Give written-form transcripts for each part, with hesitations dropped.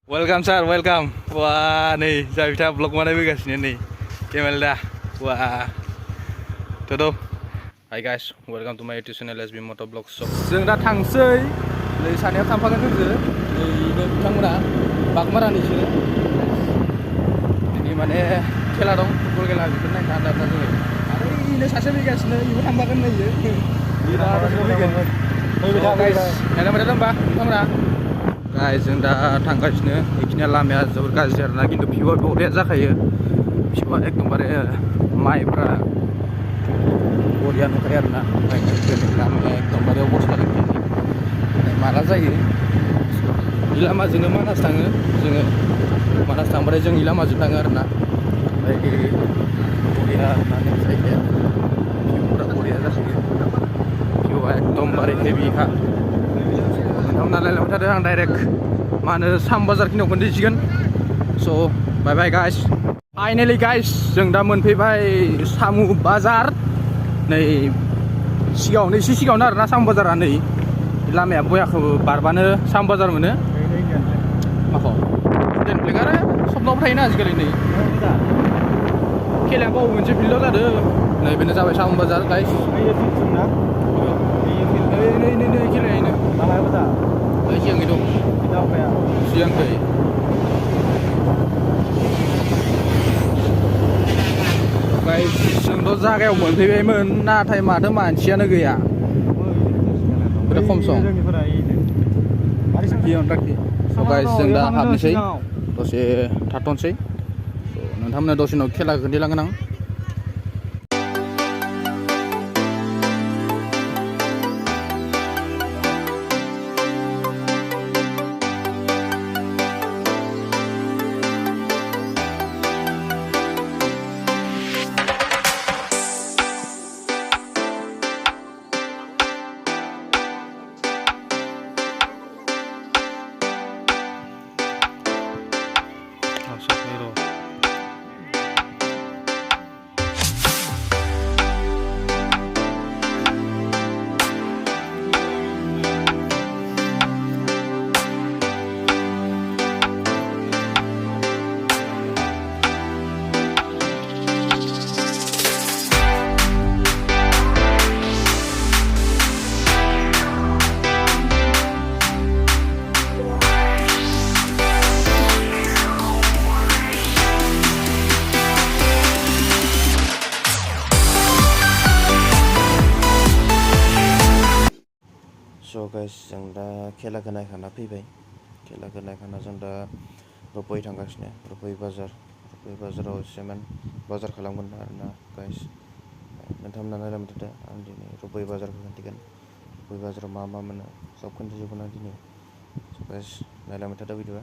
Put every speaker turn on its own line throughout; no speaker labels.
Welcome sir, welcome. Wah nih, saya vlog mana guys nih. Gimana dah? Wah. Tuh. Hi guys, welcome to my YouTube channel SB Motor Vlog Shop. जों दा थांसै. नै सानैया थांफागोन जोंजो. नै बिथांमोना बागमारानि बिसोरो. दिनै माने खेला दं, फुटबल खेला बेखौ नायनो आन्दाजा जोङो. आरो इनो सासे फैगासिनो, इबो थांफागोन नै इयो. Guys, ada mana lembah, kamera. Guys, जों दा थांगासिनो बेखिनिया लामाया जोबोर गाज्रि आरोना खिन्थु भिउआ बरिया जाखायो भिउआ एकदमबारे माइफ्रा बरिया नुखायो आरोना लामाया एकदमबारे अबस्था माला जायो इ लामाजोंनो मानास थाङो जोङो मानास थांबाथाय जों इ लामाजों थाङो आरोना ओमफ्राय बरिया आरोना जायगाया भिउफोरा बरिया जाखायो भिउआ एकदमबारे हेभिखा नालाय थादों आं डाइरेक्ट मा होनो साम बाजार खिनियाव खोन्थिसिगोन स' बाय बाय गाइस फाइनेलि गाइस जों दा मोनफैबाय साम बाजार नै सिगाङावनो एसे सिगाङावनो आरोना साम बाजारा नै लामाया बयाखौ बारबानो साम बाजार मोनो माखौ स्टुडेन्ट फ्लेग आरो सबनावबो थायोना आजिखालि नै खेलाया बाव मोनसे फिल्डआव जादों नै बेनो जाबाय साम बाजार गाइस नै खेलायैनो siang itu siang kayak guys जोंथ' जागायाव मोनफैबायमोन नाथाय माथो मानसियानो गैया बिराद खम सम guys जों दा हाबनोसै दसे थाथ'नोसै नोंथांमोना दसे उनाव खेला खोन्थिलांगोन आं So guys, जों दा खेलाखौ नायखाना फैबाय खेलाखौ नायखाना जों दा रुपै थांगासिनो रुपै बाजाराव एसेमान बाजार खालामगोन आरोना गाइस नोंथांमोना नायलांबाय थादो आं दिनै रुपै बाजारखौ खोन्थिगोन रुपै बाजाराव मा मा मोनो सब खोन्थिजोबगोन आं दिनै so guys नायलांबाय थादो भिडिअआ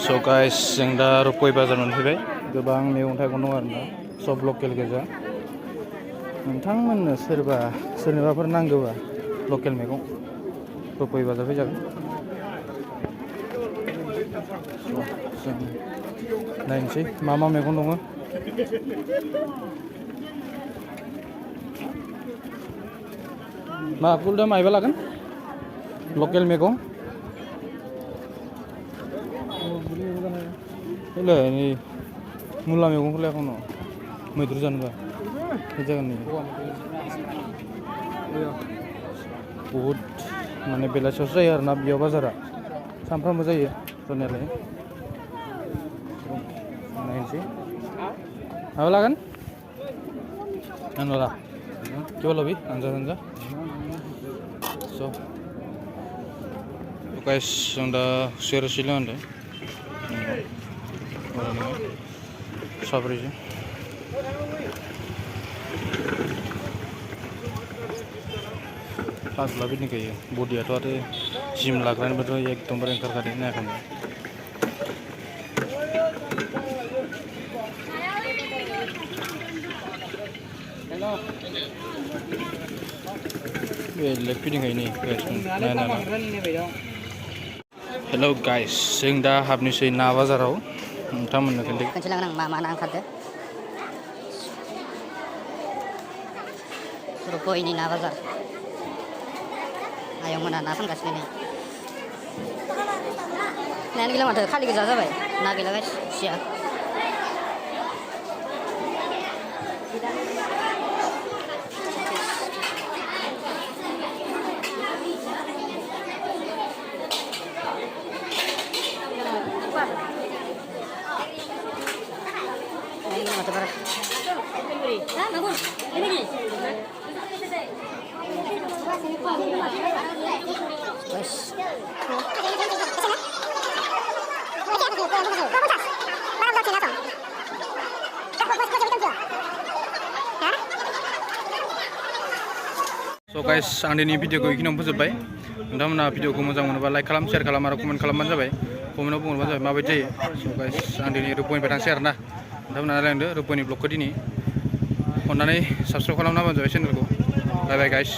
so guys जों दा रुपै बाजार मोनफैबाय गोबां मैगं थाइगं दं आरोना सब लकेल गोजा नोंथांमोननो सोरनिबाफोर नांगौबा लकेल मैगं रुपै बाजार फैजागोन जों नायनोसै मा मा मैगं दङ मा कुलदा मायबा लागोन लकेल मैगं नै मुला मैगंखौलाय एखन मैद्रु जानोबा जागोन नै बहुद माने बेलासियावसो जायो आरोना बेयाव बाजारा सानफ्रामबो जायो जानायालाय नायनोसै माबा लागोन आंला किबा लबि आनजा स' गाइस जों दा सेरसे लोंदों साब्रैजों फासला बिदिनो गायो बडियाथ' आरो जिम लाग्रानिबोथ' एकदमबारे ओंखारखादों नायाखै बेलेग फिदिं गायो नै हेल' गाइस जों दा हाबनोसै ना बाजाराव नोंथांमोननो खोन्थिलांगोन आं मा मा ना ओंखारदो रुपैनि ना बाजार
आयंमोना ना फानगासिनो नै नायानो गैला माथो खालि गोजा जाबाय ना गैला गाइस सिया माथो बारा guys
So guys, आं दिनै भिडिअखौ बेखिनियावनो फोजोबबाय नोंथांमोना भिडिअखौ मोजां मोनोबा लाइक खालाम शेयार खालाम आरो कमेन्ट खालामबानो जाबाय कमेन्टआव बुंहरबानो जाबाय माबायदि जायो स' गाइस आं दिनै रुपनिफ्राय थांसै आरोना नोंथांमोना नायलांदो रुपनि ब्लगखौ दिनै अननानै साबस्क्राइब खालामना होबानो जाबाय चेनेलखौ बाय बाय गाइस